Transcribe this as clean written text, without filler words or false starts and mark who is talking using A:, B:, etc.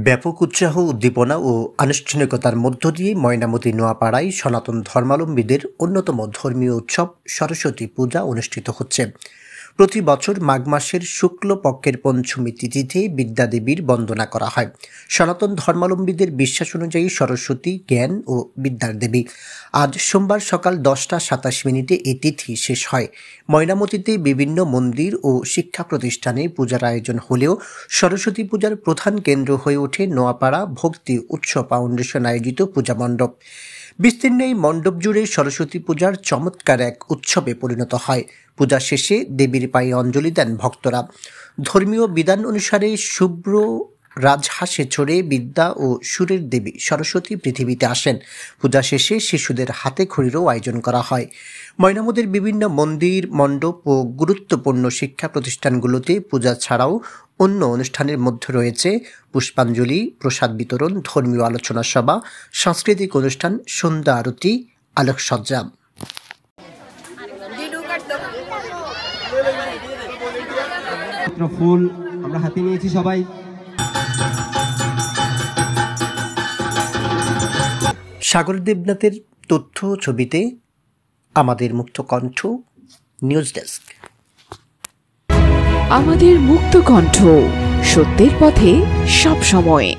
A: ব্যাপক উৎসাহ উদ্দীপনা ও আনুষ্ঠানিকতার মধ্য দিয়ে ময়নামতি নোয়াপাড়ায় সনাতন ধর্মাবলম্বীদের অন্যতম ধর্মীয় উৎসব সরস্বতী পূজা অনুষ্ঠিত হচ্ছে। প্রতি বছর মাঘ মাসের শুক্ল পক্ষের পঞ্চমী তিথিতে বিদ্যাদেবীর বন্দনা করা হয়। সনাতন ধর্মাবলম্বীদের বিশ্বাস অনুযায়ী সরস্বতী জ্ঞান ও বিদ্যার দেবী। আজ সোমবার সকাল 10টা 27 মিনিটে এই তিথি শেষ হয়। ময়নামতিতে বিভিন্ন মন্দির ও শিক্ষা প্রতিষ্ঠানে পূজার আয়োজন হলেও সরস্বতী পূজার প্রধান কেন্দ্র হয়ে ওঠে নোয়াপাড়া ভক্তি উৎসব ফাউন্ডেশন আয়োজিত পূজা মণ্ডপ। বিস্তীর্ণ এই মণ্ডপ জুড়ে সরস্বতী পূজার চমৎকার এক উৎসবে পরিণত হয়। পূজা শেষে দেবীর পায়ে অঞ্জলি দেন ভক্তরা। ধর্মীয় বিধান অনুসারে শুভ্র রাজহাঁসে চড়ে বিদ্যা ও সুরের দেবী সরস্বতী পৃথিবীতে আসেন। পূজা শেষে শিশুদের হাতে খড়িরও আয়োজন করা হয়। ময়নামতির বিভিন্ন মন্দির, মণ্ডপ ও গুরুত্বপূর্ণ শিক্ষা প্রতিষ্ঠানগুলোতে পূজা ছাড়াও অন্য অনুষ্ঠানের মধ্যে রয়েছে পুষ্পাঞ্জলি, প্রসাদ বিতরণ, ধর্মীয় আলোচনা সভা, সাংস্কৃতিক অনুষ্ঠান, সন্ধ্যা আরতি, আলোকসজ্জা।
B: ফুল আমরা হাতে নিয়েছি সবাই।
A: সাগর দেবনাথের তথ্য ছবিতে আমাদের মুক্ত কণ্ঠ, নিউজ ডেস্ক।
C: আমাদের মুক্ত কণ্ঠ, সত্যের পথে সব সময়।